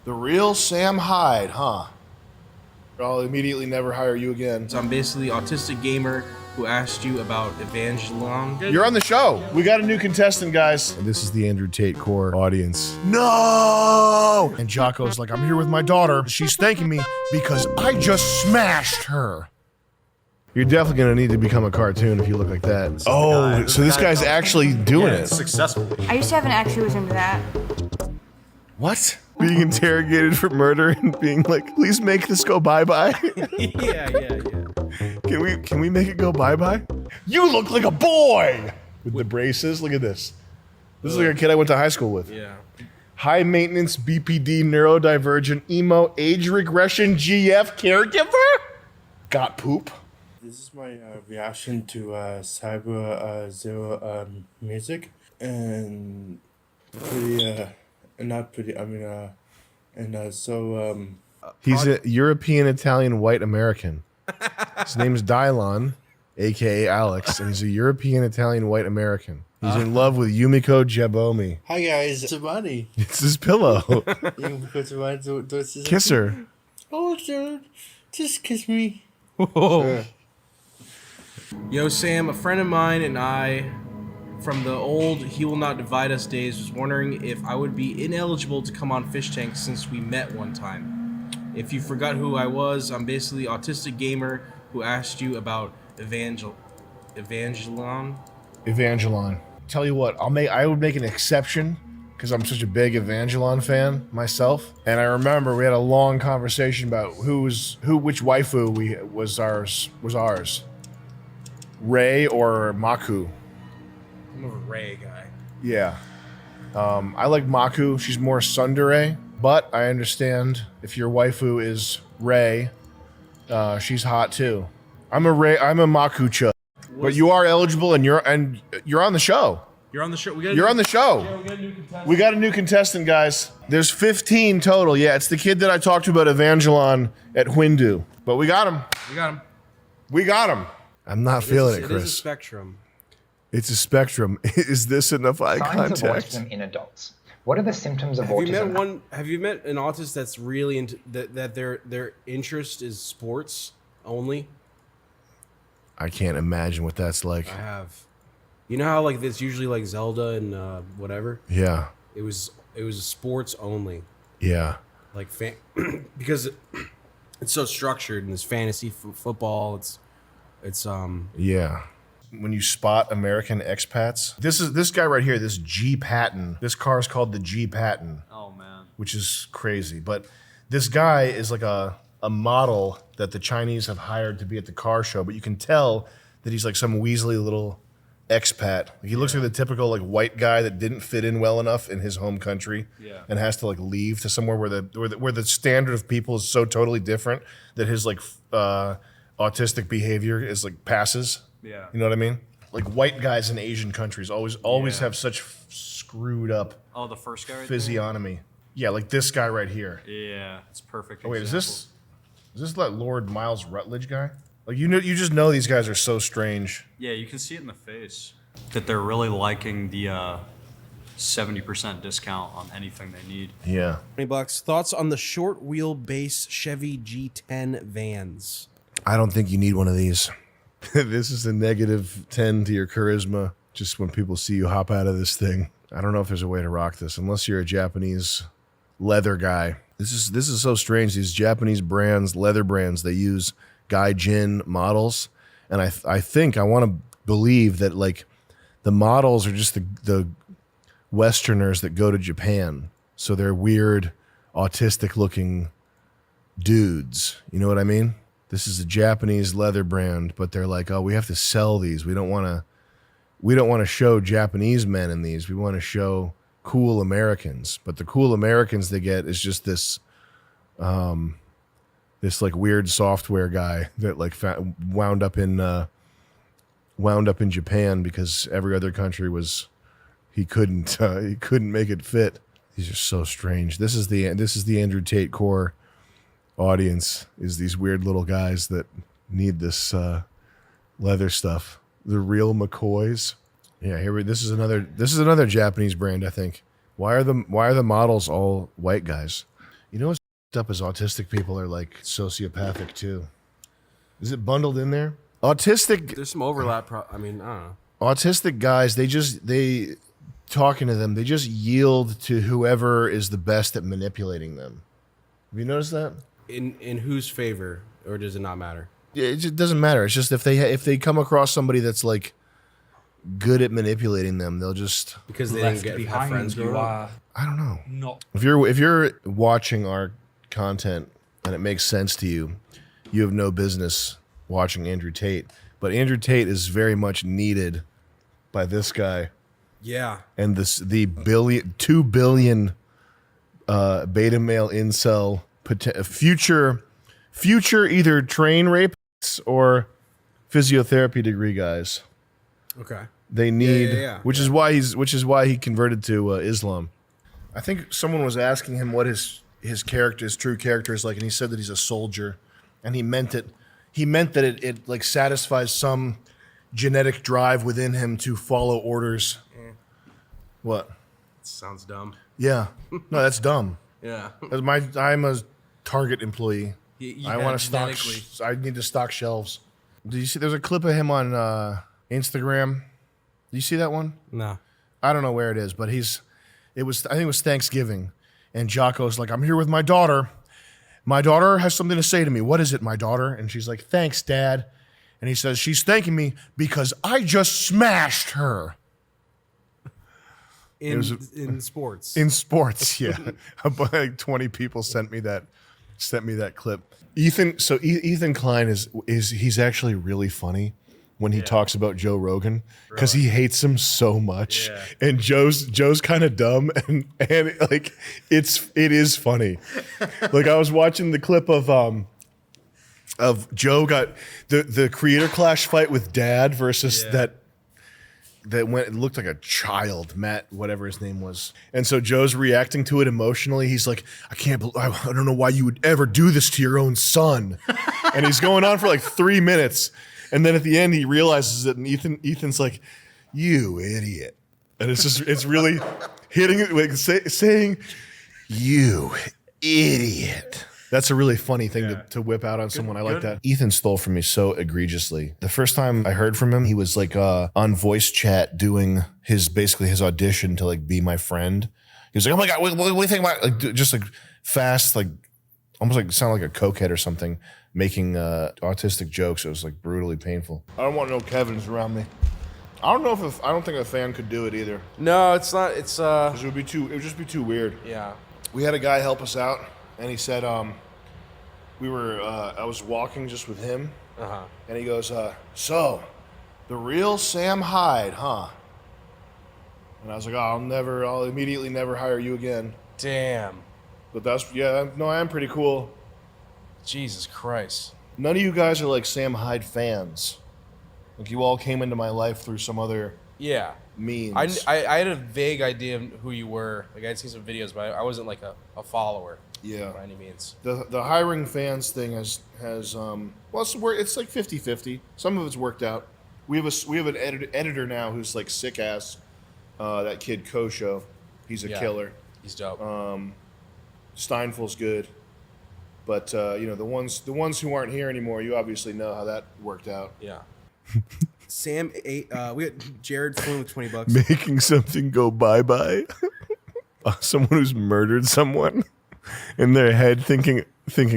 The real Sam Hyde, huh? I'll immediately never hire you again. So I'm basically Autistic Gamer who asked you about 𝐉𝐴𝐺𝐿𝐒. You're on the show. We got a new contestant, guys. This is the Andrew Tate Core audience. No! And Jocko's like, I'm here with my daughter. She's thanking me because I just smashed her. You're definitely gonna need to become a cartoon if you look like that. Oh, so this guy's actually doing it. Successfully. I used to have an ex who was into that. What? Being interrogated for murder and being like, please make this go bye-bye? Yeah. Can we make it go bye-bye? You look like a boy! With the braces, look at this. This is like a kid I went to high school with. Yeah. High maintenance BPD neurodivergent emo age regression GF caregiver? Got poop? This is my reaction to 𝐒𝐈𝐒𝐈𝐒 music, and pretty, not pretty, I mean, He's a European Italian white American. His name's Dylon, aka Alex, and he's a European Italian white American. He's in love with 𝐒𝐈𝐿𝐒. Hi guys, it's Bunny. It's his pillow. Kiss her. Oh, dude, just kiss me. Whoa. Yo, Sam, a friend of mine and I, from the old He Will Not Divide Us days, was wondering if I would be ineligible to come on Fish Tank since we met one time. If you forgot who I was, I'm basically Autistic Gamer who asked you about 𝐉𝐴𝐺𝐿𝒂. Tell you what, I would make an exception because I'm such a big 𝐉𝐴𝐺𝐿𝒂 fan myself. And I remember we had a long conversation about which waifu was ours. Rei or Maku. I'm a Rei guy. Yeah. I like Maku. She's more tsundere, but I understand if your waifu is Rei, she's hot too. I'm a Maku-cha. But you are eligible and you're on the show. You're on the show. You're on the show. Yeah, we got a new contestant. We got a new contestant, guys. There's 15 total. Yeah, it's the kid that I talked to about 𝐉𝐴𝐺𝐿𝒂 at Hindu. But we got him. We got him. I'm not feeling it, Chris. It is a spectrum. It's a spectrum. Is this enough eye Signs contact? of autism in adults. What are the symptoms of autism? Have you met an autist that's really into that their interest is sports only? I can't imagine what that's like. I have. You know how like it's usually like Zelda and whatever? Yeah. It was sports only. Yeah. Like because it's so structured and it's fantasy football. It's Yeah. When you spot American expats, this guy right here, this G Patton. This car is called the G Patton. Oh man. Which is crazy. But this guy is like a model that the Chinese have hired to be at the car show, but you can tell that he's like some Weasley little expat. He looks like the typical like white guy that didn't fit in well enough in his home country and has to like leave to somewhere where the standard of people is so totally different that his like autistic behavior is like passes. Yeah. You know what I mean? Like white guys in Asian countries always have such screwed up the first guy right physiognomy. there? Yeah, like this guy right here. Yeah, it's perfect. Oh wait, is this that Lord Miles Rutledge guy? Like you just know these guys are so strange. Yeah, you can see it in the face that they're really liking the 70% discount on anything they need. Yeah. $20. Thoughts on the short wheelbase Chevy G10 vans? I don't think you need one of these. This is a -10 to your charisma just when people see you hop out of this thing. I don't know if there's a way to rock this unless you're a Japanese leather guy. This is so strange. These Japanese brands, leather brands, they use gaijin models, and I want to believe that like the models are just the Westerners that go to Japan, so they're weird, autistic looking dudes. You know what I mean? This is a Japanese leather brand, but they're like, oh, we have to sell these. We don't want to show Japanese men in these. We want to show cool Americans. But the cool Americans they get is just this like weird software guy that like wound up in Japan because every other country he couldn't make it fit. These are so strange. This is the Andrew Tate Core audience, is these weird little guys that need this leather stuff. The real McCoys. Yeah, this is another Japanese brand, I think. Why are the models all white guys? You know what's up is autistic people are like sociopathic too. Is it bundled in there? Autistic. There's some overlap. I mean, I don't know. Autistic guys, they talking to them, they just yield to whoever is the best at manipulating them. Have you noticed that? In whose favor, or does it not matter? Yeah, it just doesn't matter. It's just if they come across somebody that's like good at manipulating them, they'll just Because they didn't have friends grow up. I don't know. Not. If you're watching our content and it makes sense to you, you have no business watching Andrew Tate. But Andrew Tate is very much needed by this guy. Yeah. And the 2 billion beta male incel future either train rapists or physiotherapy degree guys. Okay. They need, Yeah. which is why he converted to Islam. I think someone was asking him what his true character is like, and he said that he's a soldier, and he meant it. He meant that it like satisfies some genetic drive within him to follow orders. What? Sounds dumb. Yeah. No, that's dumb. Yeah. I'm a Target employee. I want to stock. genetically. I need to stock shelves. Do you see? There's a clip of him on Instagram. Do you see that one? No. I don't know where it is, but I think it was Thanksgiving, and Jocko's like, I'm here with my daughter. My daughter has something to say to me. What is it, my daughter? And she's like, thanks, Dad. And he says, she's thanking me because I just smashed her. In sports. In sports, yeah. About like 20 people sent me that clip. Ethan Klein he's actually really funny when he talks about Joe Rogan because he hates him so much. Yeah. And Joe's kind of dumb and like it is funny. Like I was watching the clip of Joe got the Creator Clash fight with Dad versus that went, it looked like a child, Matt, whatever his name was. And so Joe's reacting to it emotionally. He's like, I don't know why you would ever do this to your own son. And he's going on for like 3 minutes. And then at the end, he realizes it, and Ethan's like, you idiot. And it's really hitting it, like saying, you idiot. That's a really funny thing to whip out on someone. I like that. Ethan stole from me so egregiously. The first time I heard from him, he was like on voice chat doing his audition to like be my friend. He was like, oh my God, what do you think about like just like fast, like almost like sound like a cokehead or something, making autistic jokes. It was like brutally painful. I don't want no Kevins around me. I don't know I don't think a fan could do it either. No, it's not. It's 'Cause it would just be too weird. Yeah. We had a guy help us out, and he said, I was walking just with him, and he goes, so, the real Sam Hyde, huh? And I was like, I'll immediately never hire you again. Damn. But I am pretty cool. Jesus Christ. None of you guys are like Sam Hyde fans. Like you all came into my life through some other means. I had a vague idea of who you were. Like I'd seen some videos, but I wasn't like a follower. Yeah. By any means. The hiring fans thing has it's like 50-50. Some of it's worked out. We have an editor now who's like sick ass. That kid 𝐁𝐬, he's a killer. He's dope. Steinfel's good. But the ones who aren't here anymore, you obviously know how that worked out. Yeah. Sam ate. We got Jared flew with $20. Making something go bye-bye. Someone who's murdered someone in their head thinking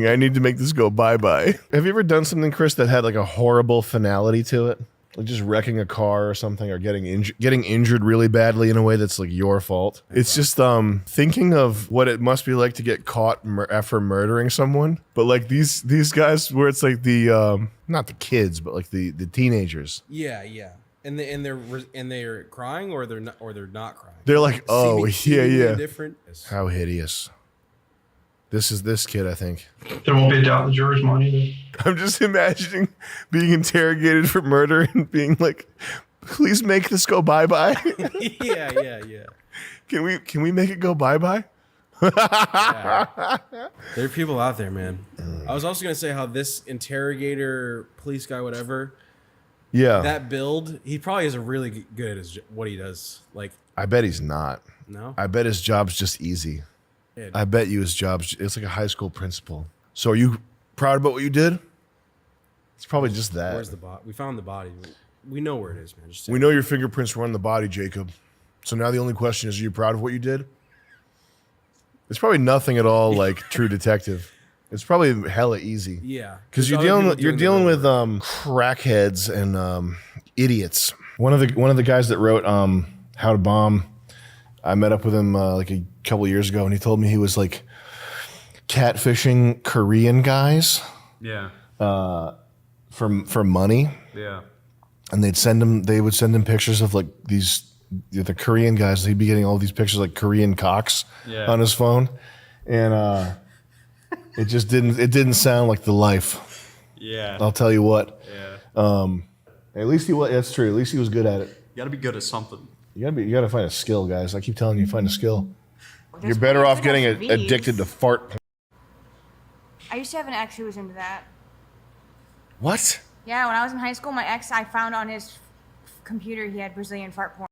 I need to make this go bye-bye. Have you ever done something, Chris, that had like a horrible finality to it? Like just wrecking a car or something, or getting injured really badly in a way that's like your fault. It's just thinking of what it must be like to get caught after murdering someone. But like these guys, where it's like the not the kids, but like the teenagers. Yeah. And they're crying, or they're not crying. They're like, oh yeah. Different. How hideous. This is this kid, I think. There won't be a doubt in the jury's mind either. I'm just imagining being interrogated for murder and being like, please make this go bye-bye. Yeah. Can we make it go bye-bye? Yeah. There are people out there, man. I was also gonna say how this interrogator, police guy, whatever. Yeah. That build, he probably is really good at what he does. Like, I bet he's not. No. I bet his job's just easy. I bet you his job's, it's like a high school principal. So are you proud about what you did? It's probably just that. Where's the body? We found the body. We know where it is, man. We know your fingerprints were on the body, Jacob. So now the only question is, are you proud of what you did? It's probably nothing at all like True Detective. It's probably hella easy. Yeah. Because you're dealing with crackheads and idiots. One of the guys that wrote How to Bomb, I met up with him like a couple of years ago, and he told me he was like catfishing Korean guys. Yeah. For money. Yeah. And they would send him pictures of like the Korean guys. He'd be getting all these pictures like Korean cocks on his phone. And it just didn't sound like the life. Yeah. I'll tell you what. Yeah. At least that's true. At least he was good at it. You gotta be good at something. You gotta find a skill, guys. I keep telling you, find a skill. There's You're better really off good getting SUVs. addicted to fart. I used to have an ex who was into that. What? Yeah, when I was in high school, my ex, I found on his computer he had Brazilian fart porn.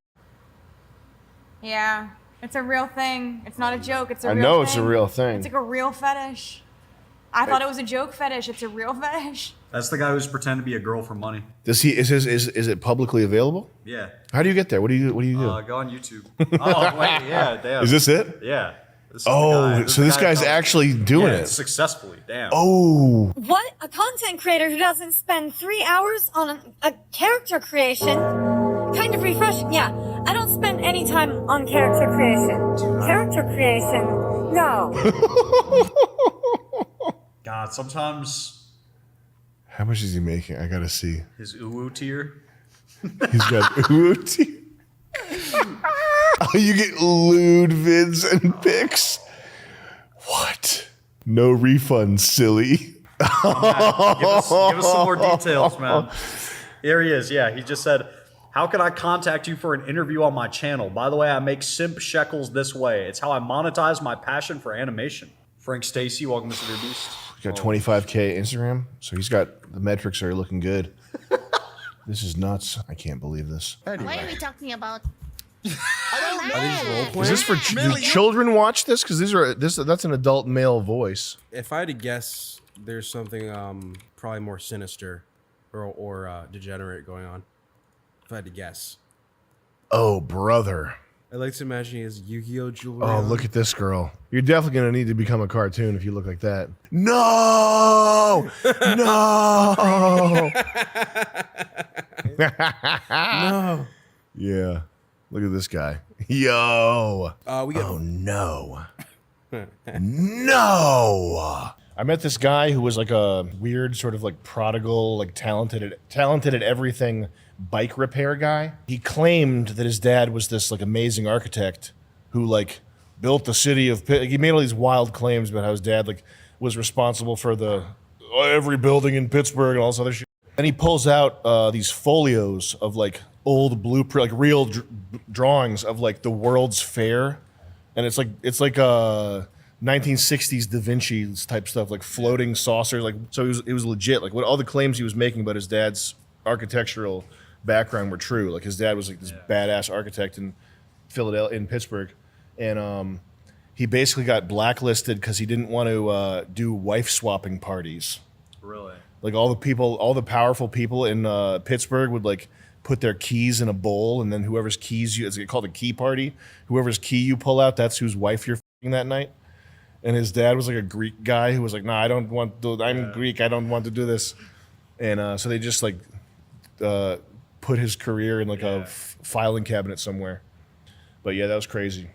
Yeah, it's a real thing. It's not a joke. It's a real thing. I know it's a real thing. It's like a real fetish. I thought it was a joke fetish. It's a real fetish. That's the guy who's pretending to be a girl for money. Is it publicly available? Yeah. How do you get there? What do you do? Go on YouTube. Oh wait, yeah, damn. Is this it? Yeah. This is Oh, the guy. so this guy's actually doing yeah, it successfully. Damn. Oh. What? A content creator who doesn't spend 3 hours on a character creation? Kind of refreshing. Yeah, I don't spend any time on character creation. Character creation? No. God, sometimes How much is he making? I gotta see. his uwu tier. He's got ooty. Oh, you get lewd vids and pics. What? No refunds, silly. Give us some more details, man. Here he is. Yeah, he just said, "How can I contact you for an interview on my channel? By the way, I make simp shekels this way. It's how I monetize my passion for animation." Frank Stacy, welcome to Severe Beast. He's got 25K Instagram, so he's got the metrics are looking good. This is nuts. I can't believe this. What are we talking about? Is this for do children watch this? Because that's an adult male voice. If I had to guess, there's something probably more sinister or degenerate going on. If I had to guess. Oh, brother. I like to imagine he has Yu-Gi-Oh jewelry. Oh, on. look at this girl. You're definitely going to need to become a cartoon if you look like that. No! No! No. Yeah. Look at this guy. Yo. We got Oh, no. No. I met this guy who was like a weird sort of like prodigal, like talented at everything bike repair guy. He claimed that his dad was this like amazing architect who like built the city of Pitt. He made all these wild claims about how his dad like was responsible for every building in Pittsburgh and all this other shit. And he pulls out these folios of like old blueprint, like real drawings of like the World's Fair, and it's like 1960s Da Vinci type stuff, like floating saucers, like so it was legit. Like what all the claims he was making about his dad's architectural background were true. Like his dad was like this badass architect in Philadelphia, in Pittsburgh, and he basically got blacklisted because he didn't want to do wife swapping parties. Really? Like all the powerful people in Pittsburgh would like put their keys in a bowl, and then whoever's keys it's called a key party. Whoever's key you pull out, that's whose wife you're f***ing that night. And his dad was like a Greek guy who was like, "Nah, I'm Greek. I don't want to do this." And so they just like put his career in like a filing cabinet somewhere. But yeah, that was crazy.